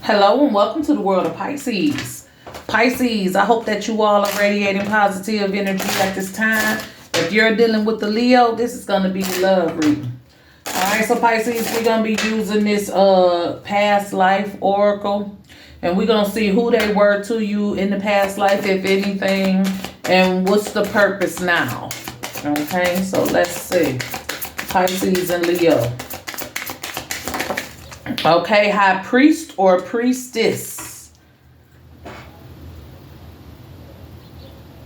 Hello and welcome to the world of Pisces. Pisces, I hope that you all are radiating positive energy at this time. If you're dealing with the Leo, this is going to be the love reading. Alright, so Pisces, we're going to be using this past life oracle. And we're going to see who they were to you in the past life, if anything. And what's the purpose now. Okay, so let's see. Pisces and Leo. Okay, high priest or priestess.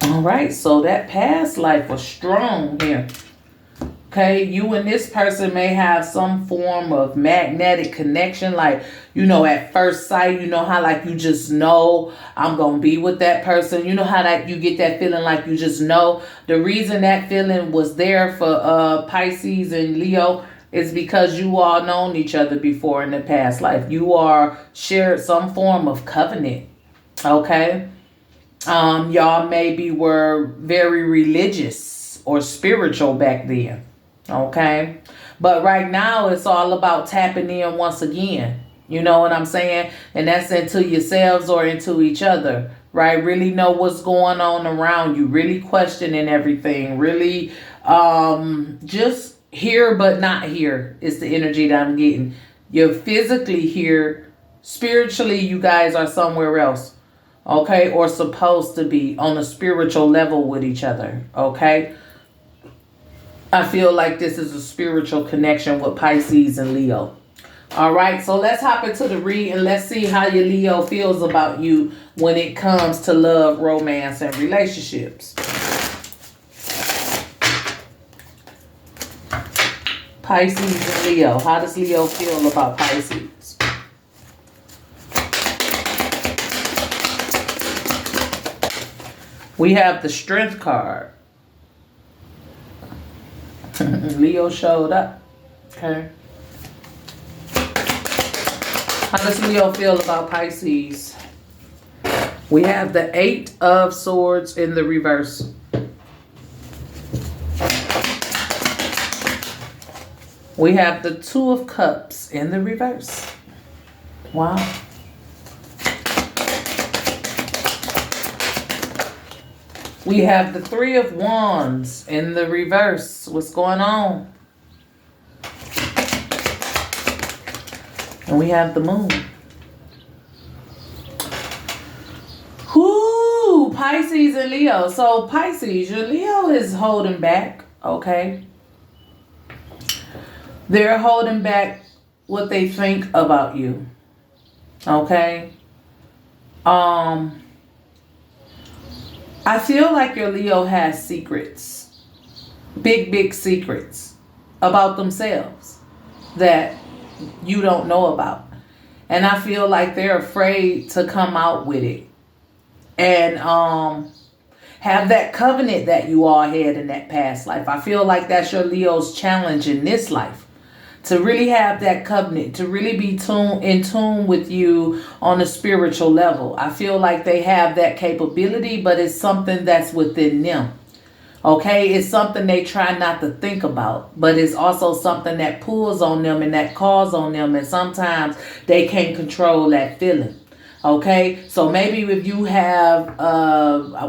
All right, so that past life was strong here. Okay, you and this person may have some form of magnetic connection, like, you know, at first sight, you know how like you just know I'm going to be with that person. You know how that you get that feeling like you just know. The reason that feeling was there for Pisces and Leo is because you all known each other before in the past life. You are shared some form of covenant. Okay. Y'all maybe were very religious or spiritual back then. Okay. But right now it's all about tapping in once again. You know what I'm saying? And that's into yourselves or into each other. Right? Really know what's going on around you. Really questioning everything. Really just here but not here is the energy that I'm getting. You're physically here. Spiritually, you guys are somewhere else. Okay? Or supposed to be on a spiritual level with each other. Okay? I feel like this is a spiritual connection with Pisces and Leo. All right, so let's hop into the read and let's see how your Leo feels about you when it comes to love, romance, and relationships. Pisces and Leo. How does Leo feel about Pisces? We have the Strength card. Leo showed up. Okay. How does Leo feel about Pisces? We have the 8 of Swords in the reverse. We have the 2 of Cups in the reverse. Wow. We have the 3 of Wands in the reverse. What's going on? And we have the Moon. Whoo! Pisces and Leo. So Pisces, your Leo is holding back. Okay. They're holding back what they think about you. Okay. I feel like your Leo has secrets. Big secrets about themselves that you don't know about. And I feel like they're afraid to come out with it. And have that covenant that you all had in that past life. I feel like that's your Leo's challenge in this life. To really have that covenant, to really be in tune with you on a spiritual level. I feel like they have that capability, but it's something that's within them. Okay, it's something they try not to think about, but it's also something that pulls on them and that calls on them, and sometimes they can't control that feeling. Okay, so maybe if you have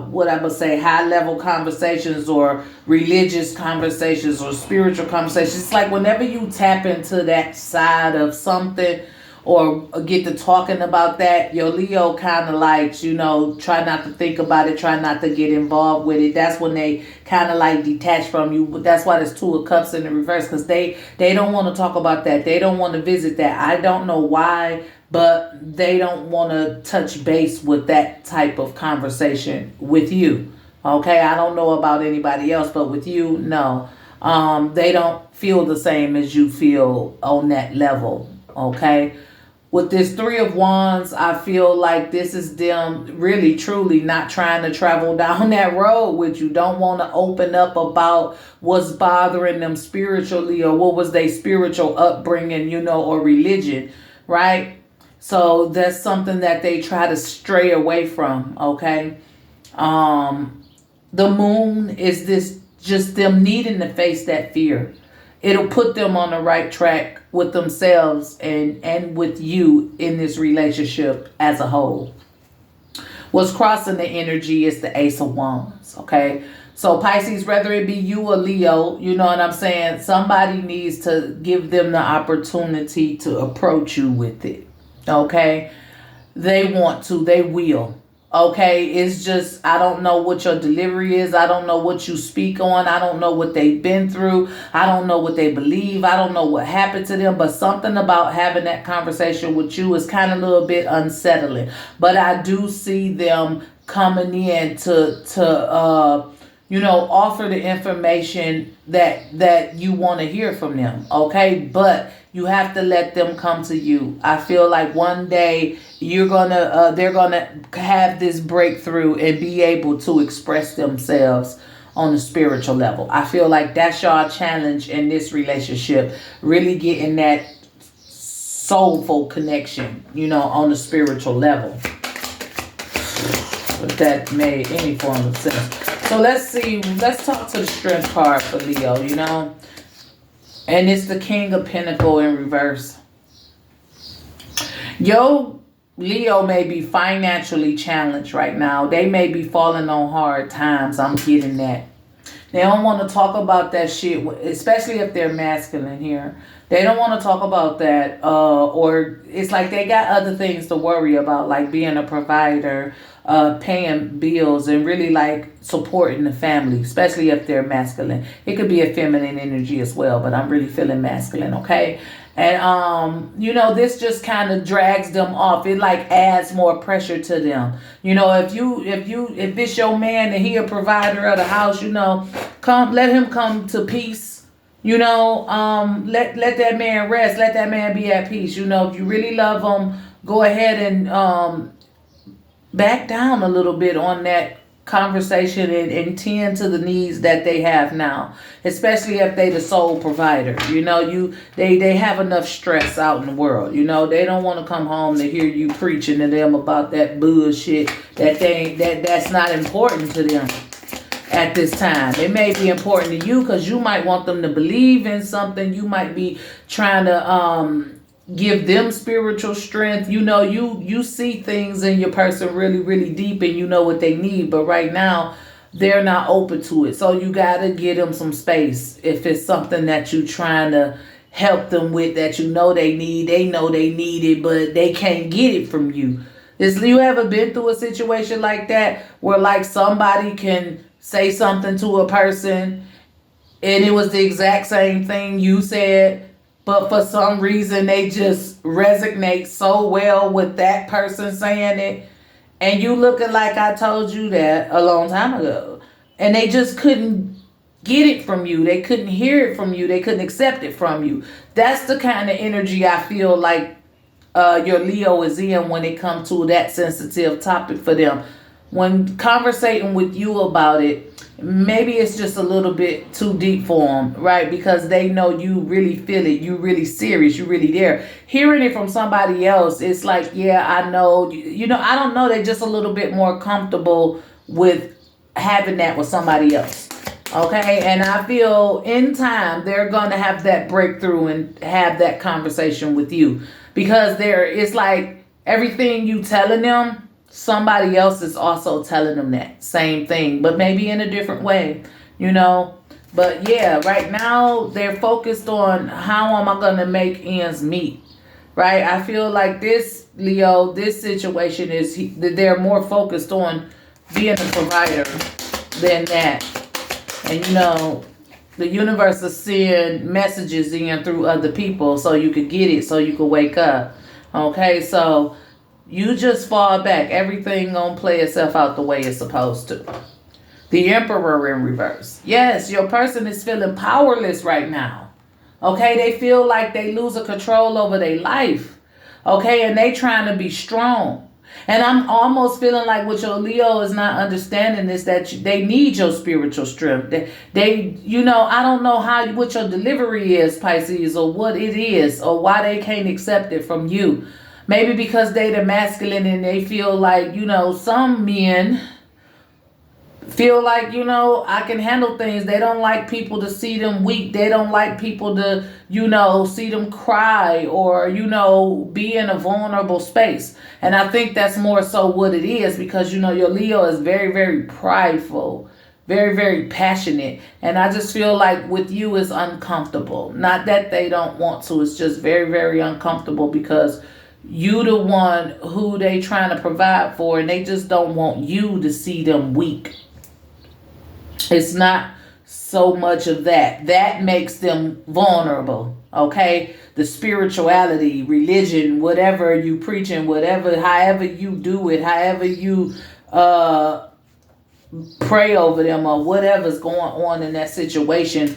what I would say high level conversations or religious conversations or spiritual conversations, it's like whenever you tap into that side of something or get to talking about that, your Leo kind of like, you know, try not to think about it, try not to get involved with it. That's when they kind of like detach from you. But that's why there's 2 of Cups in the reverse, because they don't want to talk about that. They don't want to visit that. I don't know why, but they don't want to touch base with that type of conversation with you. Okay, I don't know about anybody else, but with you, no. They don't feel the same as you feel on that level. Okay. With this 3 of Wands, I feel like this is them really, truly not trying to travel down that road with you. Don't want to open up about what's bothering them spiritually or what was their spiritual upbringing, you know, or religion, right? So that's something that they try to stray away from, okay? The Moon is this just them needing to face that fear. it'll put them on the right track with themselves and with you in this relationship as a whole. What's crossing the energy is the Ace of Wands, okay? So Pisces, whether it be you or Leo, you know what I'm saying? Somebody needs to give them the opportunity to approach you with it, okay? They want to, they will. Okay, it's just, I don't know what your delivery is. I don't know what you speak on. I don't know what they've been through. I don't know what they believe. I don't know what happened to them. But something about having that conversation with you is kind of a little bit unsettling. But I do see them coming in to offer the information that you want to hear from them. Okay, but you have to let them come to you. I feel like one day they're gonna have this breakthrough and be able to express themselves on the spiritual level. I feel like that's y'all challenge in this relationship, really getting that soulful connection, on the spiritual level. If that made any form of sense. So let's talk to the strength card for Leo, and it's the King of Pentacles in reverse. Yo, Leo may be financially challenged right now. They may be falling on hard times. I'm getting that. They don't want to talk about that shit, especially if they're masculine here. They don't want to talk about that, or it's like they got other things to worry about, like being a provider, paying bills, and really like supporting the family, especially if they're masculine. It could be a feminine energy as well, but I'm really feeling masculine, okay? And this just kind of drags them off. It like adds more pressure to them. If it's your man and he a provider of the house, let him come to peace. Let that man rest. Let that man be at peace. If you really love him, go ahead and back down a little bit on that conversation and tend to the needs that they have now, especially if they the sole provider. They have enough stress out in the world. They don't want to come home to hear you preaching to them about that bullshit that's not important to them at this time. It may be important to you because you might want them to believe in something. You might be trying to give them spiritual strength. You see things in your person really, really deep, and you know what they need. But right now, they're not open to it. So you got to give them some space. If it's something that you're trying to help them with, that they need, they know they need it, but they can't get it from you. You ever been through a situation like that where like somebody can say something to a person and it was the exact same thing you said, but for some reason they just resonate so well with that person saying it, and you looking like I told you that a long time ago, and they just couldn't get it from you. They couldn't hear it from you. They couldn't accept it from you. That's the kind of energy I feel like your Leo is in when it comes to that sensitive topic for them. When conversating with you about it, maybe it's just a little bit too deep for them, right? Because they know you really feel it. You really serious. You really there. Hearing it from somebody else, it's like, yeah, I know. I don't know. They're just a little bit more comfortable with having that with somebody else. Okay? And I feel in time, they're going to have that breakthrough and have that conversation with you. Because it's like everything you telling them, somebody else is also telling them that same thing, but maybe in a different way, But yeah, right now they're focused on how am I going to make ends meet, right? I feel like this, Leo, this situation is they're more focused on being a provider than that. And the universe is sending messages in through other people so you could get it, so you could wake up. Okay, so you just fall back. Everything gonna play itself out the way it's supposed to. The Emperor in reverse. Yes, your person is feeling powerless right now. Okay, they feel like they losing control over their life. Okay, and they trying to be strong. And I'm almost feeling like what your Leo is not understanding is that they need your spiritual strength. They I don't know what your delivery is, Pisces, or what it is, or why they can't accept it from you. Maybe because they the masculine and they feel like, some men feel like, I can handle things. They don't like people to see them weak. They don't like people to, see them cry or, be in a vulnerable space. And I think that's more so what it is because, your Leo is very, very prideful, very, very passionate. And I just feel like with you it's uncomfortable. Not that they don't want to. It's just very, very uncomfortable because you the one who they trying to provide for and they just don't want you to see them weak. It's not so much of that. That makes them vulnerable. Okay? The spirituality, religion, whatever you preaching, however you do it, however you pray over them or whatever's going on in that situation,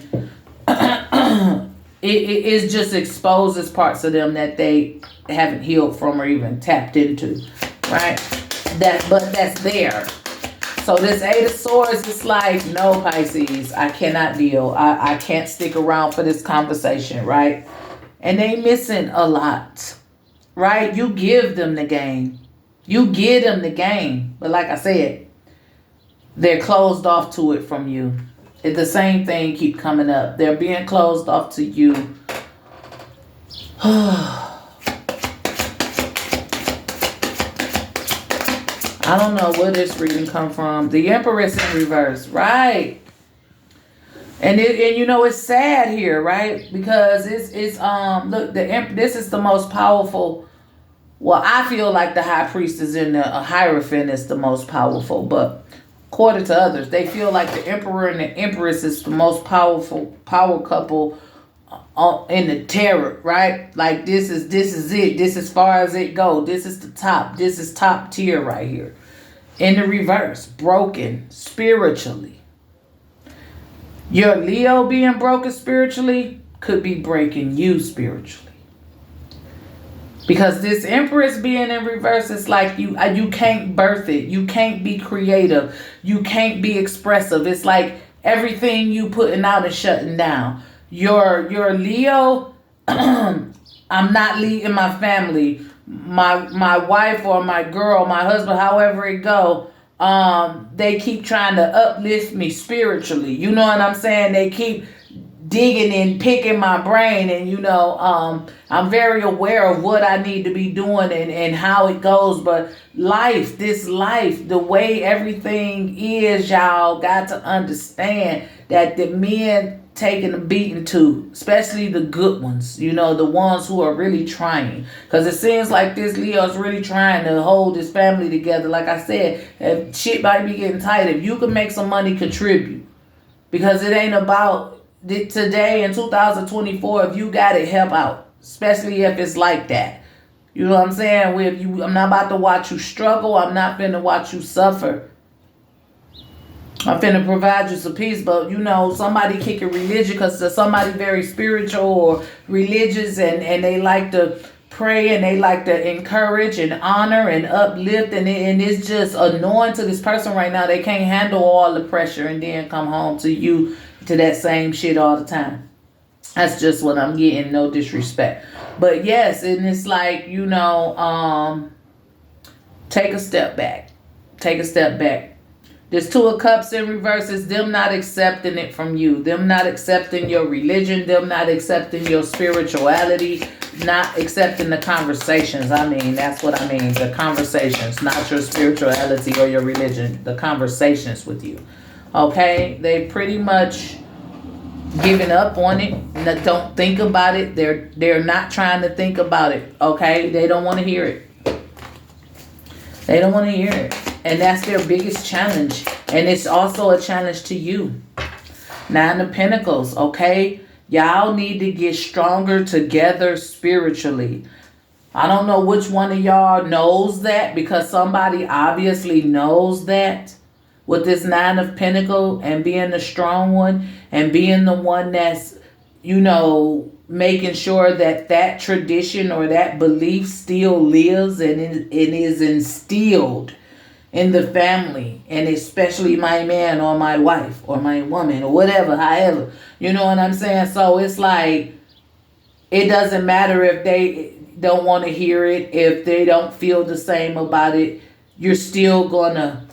it just exposes parts of them that they haven't healed from or even tapped into. Right? But that's there. So this Eight of Swords is like, no, Pisces, I cannot deal. I can't stick around for this conversation, right? And they missing a lot, right? You give them the game. You give them the game. But like I said, they're closed off to it from you. The same thing keep coming up. They're being closed off to you. I don't know where this reading come from. The Empress in reverse, right? And it's sad here, right? Because it's look, this is the most powerful. Well, I feel like the High Priestess and the Hierophant is the most powerful, but according to others, they feel like the Emperor and the Empress is the most powerful power couple in the tarot, right? Like this is it. This is as far as it goes. This is the top. This is top tier right here. In the reverse, broken spiritually. Your Leo being broken spiritually could be breaking you spiritually. Because this Empress being in reverse is like you can't birth it. You can't be creative. You can't be expressive. It's like everything you putting out is shutting down. Your Leo, I'm not leading my family, my wife or my girl, my husband, however it go. They keep trying to uplift me spiritually. You know what I'm saying? They keep digging and picking my brain, and I'm very aware of what I need to be doing and how it goes. But this life, the way everything is, y'all got to understand that the men taking a beating too, especially the good ones, the ones who are really trying. Because it seems like this Leo's really trying to hold his family together. Like I said, if shit might be getting tight, if you can make some money, contribute. Because it ain't about today in 2024, if you got it, help out. Especially if it's like that. You know what I'm saying? I'm not about to watch you struggle. I'm not finna watch you suffer. I'm finna provide you some peace, but somebody kicking religion because somebody very spiritual or religious and they like to pray and they like to encourage and honor and uplift and it's just annoying to this person right now. They can't handle all the pressure and then come home to you to that same shit all the time. That's just what I'm getting, no disrespect. But yes, and it's like, take a step back. Take a step back. This Two of Cups in reverse is them not accepting it from you. Them not accepting your religion. Them not accepting your spirituality. Not accepting the conversations. That's what I mean. The conversations. Not your spirituality or your religion. The conversations with you. Okay? They pretty much giving up on it. Don't think about it. They're not trying to think about it. Okay? They don't want to hear it. They don't want to hear it. And that's their biggest challenge. And it's also a challenge to you. Nine of Pentacles, okay? Y'all need to get stronger together spiritually. I don't know which one of y'all knows that, because somebody obviously knows that with this Nine of Pentacles and being the strong one and being the one that's, making sure that tradition or that belief still lives and it is instilled in the family, and especially my man or my wife or my woman or whatever, however, you know what I'm saying? So it's like, it doesn't matter if they don't want to hear it, if they don't feel the same about it, you're still gonna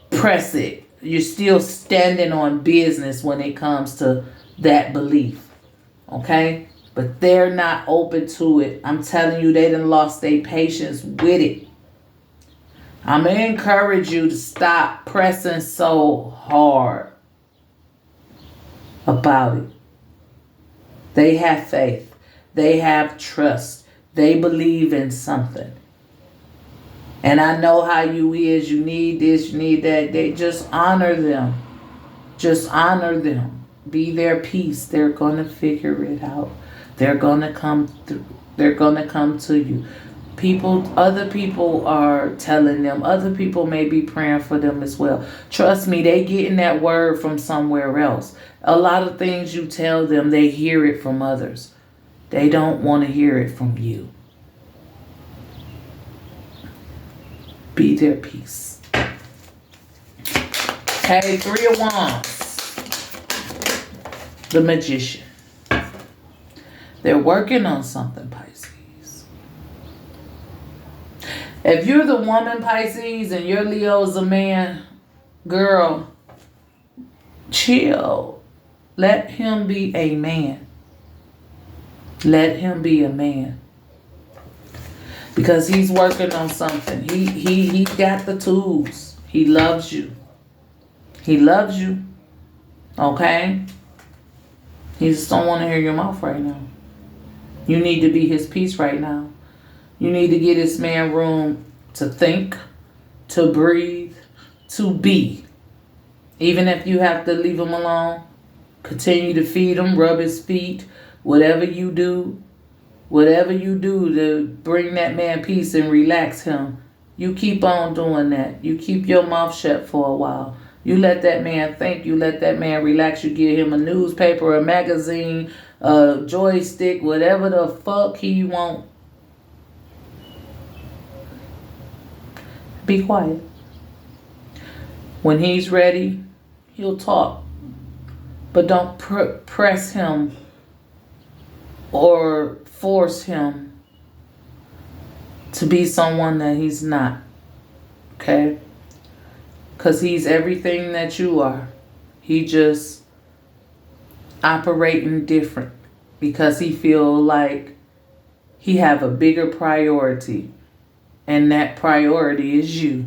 press it. you're still standing on business when it comes to that belief. Okay? But they're not open to it. I'm telling you, they done lost their patience with it. I'm going to encourage you to stop pressing so hard about it. They have faith. They have trust. They believe in something. And I know how you is. You need this, you need that. They just honor them. Just honor them. Be their peace. They're going to figure it out. They're going to come through. They're going to come to you. Other people are telling them. Other people may be praying for them as well. Trust me, they getting that word from somewhere else. A lot of things you tell them, they hear it from others. They don't want to hear it from you. Be their peace. Okay, 3 of Wands. The Magician. They're working on something, Pisces. If you're the woman, Pisces, and your Leo is a man, girl, chill. Let him be a man. Let him be a man. Because he's working on something. He got the tools. He loves you. He loves you. Okay? He just don't want to hear your mouth right now. You need to be his peace right now. You need to get this man room to think, to breathe, to be. Even if you have to leave him alone, continue to feed him, rub his feet, whatever you do to bring that man peace and relax him, you keep on doing that. You keep your mouth shut for a while. You let that man think. You let that man relax. You give him a newspaper, a magazine, a joystick, whatever the fuck he want. Be quiet. When he's ready, he'll talk. But don't press him or force him to be someone that he's not. Okay? Because he's everything that you are. He just operating different because he feel like he have a bigger priority, and that priority is you.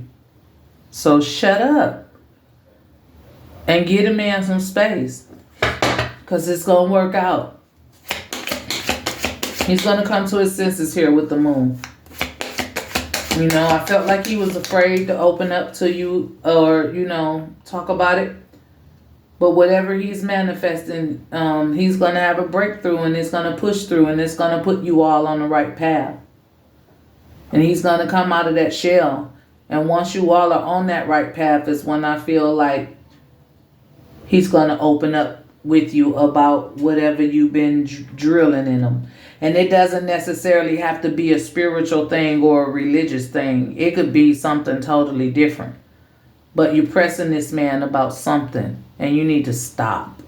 So shut up and get a man some space, because it's going to work out. He's going to come to his senses here with the moon. You know, I felt like he was afraid to open up to you or, talk about it. But whatever he's manifesting, he's going to have a breakthrough, and it's going to push through, and it's going to put you all on the right path. And he's going to come out of that shell. And once you all are on that right path is when I feel like he's going to open up with you about whatever you've been drilling in him. And it doesn't necessarily have to be a spiritual thing or a religious thing. It could be something totally different. But you're pressing this man about something, and you need to stop.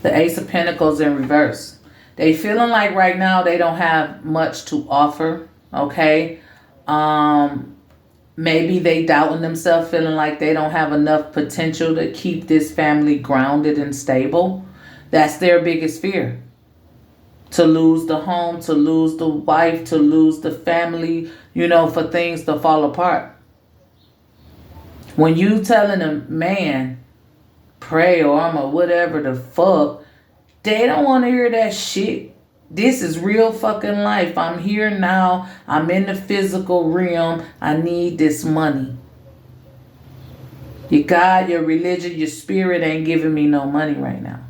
The Ace of Pentacles in reverse. They feeling like right now they don't have much to offer. Okay? Maybe they doubting themselves, feeling like they don't have enough potential to keep this family grounded and stable. That's their biggest fear. To lose the home, to lose the wife, to lose the family, for things to fall apart. When you telling a man, pray or I'm a whatever the fuck, they don't want to hear that shit. This is real fucking life. I'm here now. I'm in the physical realm. I need this money. Your God, your religion, your spirit ain't giving me no money right now.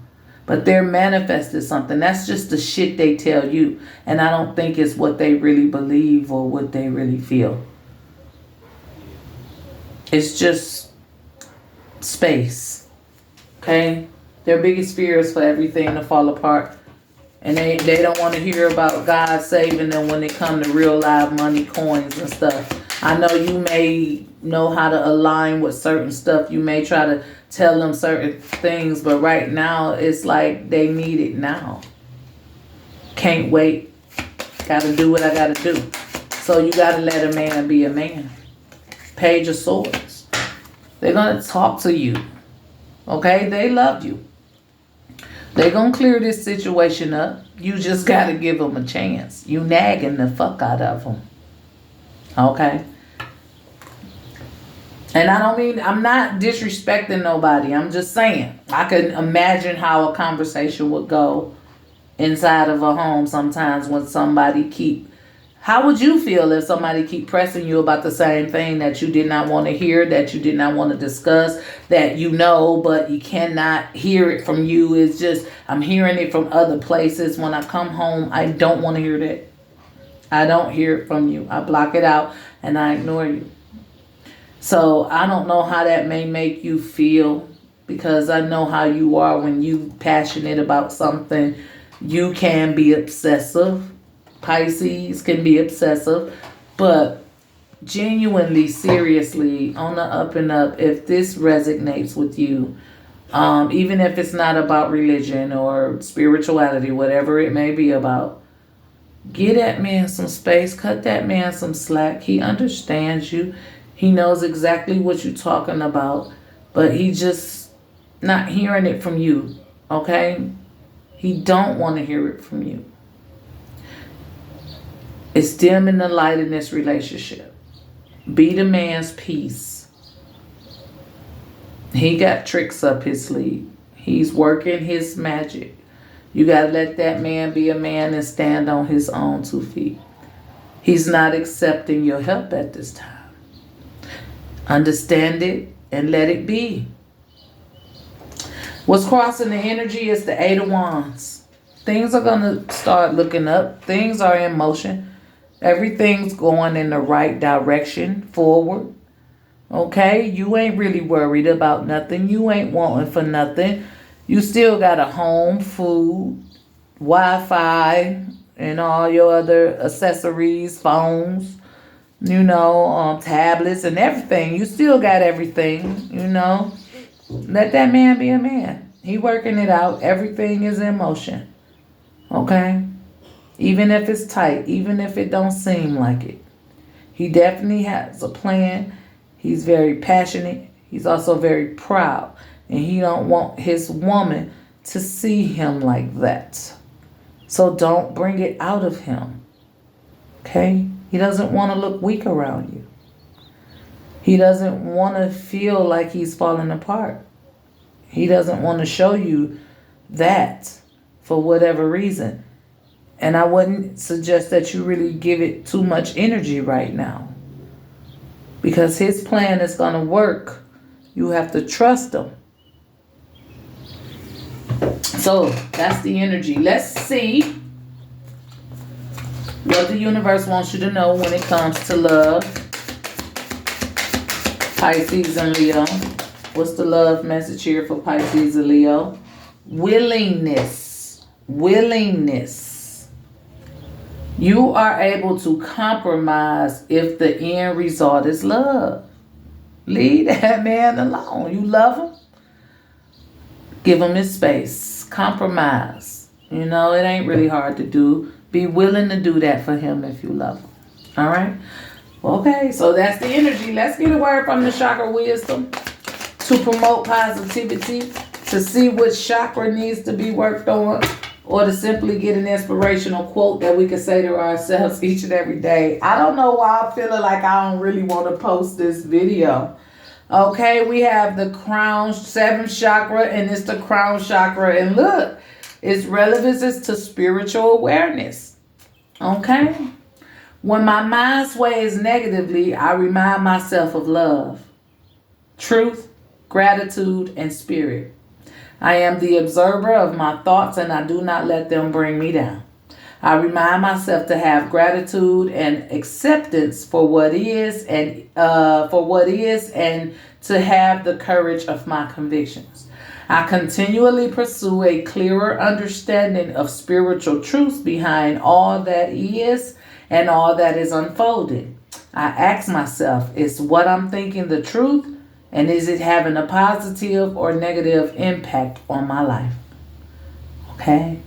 But they're manifesting something. That's just the shit they tell you. And I don't think it's what they really believe or what they really feel. It's just space. Okay? Their biggest fear is for everything to fall apart. And they don't want to hear about God saving them when it come to real live money, coins and stuff. I know you may know how to align with certain stuff. You may try to tell them certain things. But right now, it's like they need it now. Can't wait. Got to do what I got to do. So you got to let a man be a man. Page of Swords. They're going to talk to you. Okay? They love you. They're going to clear this situation up. You just got to give them a chance. You nagging the fuck out of them. Okay? And I don't mean, I'm not disrespecting nobody. I'm just saying. I can imagine how a conversation would go inside of a home sometimes when somebody keep, how would you feel if somebody keep pressing you about the same thing that you did not want to hear, that you did not want to discuss, that you know, but you cannot hear it from you? It's just, I'm hearing it from other places. When I come home, I don't want to hear that. I don't hear it from you. I block it out and I ignore you. So I don't know how that may make you feel, because I know how you are when you passionate about something. You can be obsessive. Pisces can be obsessive. But genuinely, seriously, on the up and up, if this resonates with you, even if it's not about religion or spirituality, whatever it may be about, give that man some space. Cut that man some slack. He understands you. He knows exactly what you're talking about, but he just not hearing it from you, okay? He don't want to hear it from you. It's dim in the light in this relationship. Be the man's peace. He got tricks up his sleeve. He's working his magic. You got to let that man be a man and stand on his own 2 feet. He's not accepting your help at this time. Understand it and let it be. What's crossing the energy is the 8 of Wands. Things are going to start looking up. Things are in motion. Everything's going in the right direction forward. Okay? You ain't really worried about nothing. You ain't wanting for nothing. You still got a home, food, Wi-Fi, and all your other accessories, phones, tablets and everything. You still got everything, Let that man be a man. He working it out. Everything is in motion. Okay? Even if it's tight, even if it don't seem like it. He definitely has a plan. He's very passionate. He's also very proud. And he don't want his woman to see him like that. So don't bring it out of him. Okay? He doesn't want to look weak around you. He doesn't want to feel like he's falling apart. He doesn't want to show you that for whatever reason. And I wouldn't suggest that you really give it too much energy right now, because his plan is going to work. You have to trust him. So that's the energy. Let's see what the universe wants you to know when it comes to love. Pisces and Leo. What's the love message here for Pisces and Leo? Willingness. Willingness. You are able to compromise if the end result is love. Leave that man alone. You love him. Give him his space. Compromise. It ain't really hard to do. Be willing to do that for him if you love him. All right? Okay, so that's the energy. Let's get a word from the chakra wisdom to promote positivity, to see which chakra needs to be worked on, or to simply get an inspirational quote that we can say to ourselves each and every day. I don't know why I'm feeling like I don't really want to post this video. Okay, we have the crown, 7th chakra, and it's the crown chakra. And look, its relevance is to spiritual awareness. Okay? When my mind sways negatively, I remind myself of love, truth, gratitude, and spirit. I am the observer of my thoughts, and I do not let them bring me down. I remind myself to have gratitude and acceptance for what is, and to have the courage of my convictions. I continually pursue a clearer understanding of spiritual truths behind all that is and all that is unfolding. I ask myself, is what I'm thinking the truth? And is it having a positive or negative impact on my life? Okay?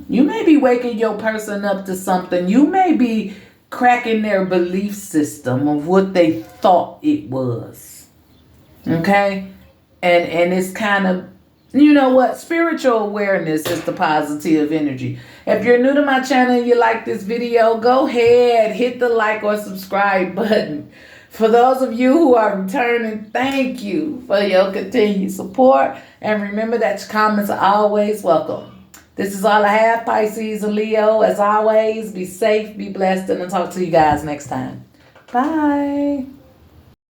You may be waking your person up to something. You may be cracking their belief system of what they thought it was. Okay? And it's kind of, you know what? Spiritual awareness is the positive energy. If you're new to my channel and you like this video, go ahead, hit the like or subscribe button. For those of you who are returning, thank you for your continued support. And remember that your comments are always welcome. This is all I have, Pisces and Leo. As always, be safe, be blessed, and I'll talk to you guys next time. Bye.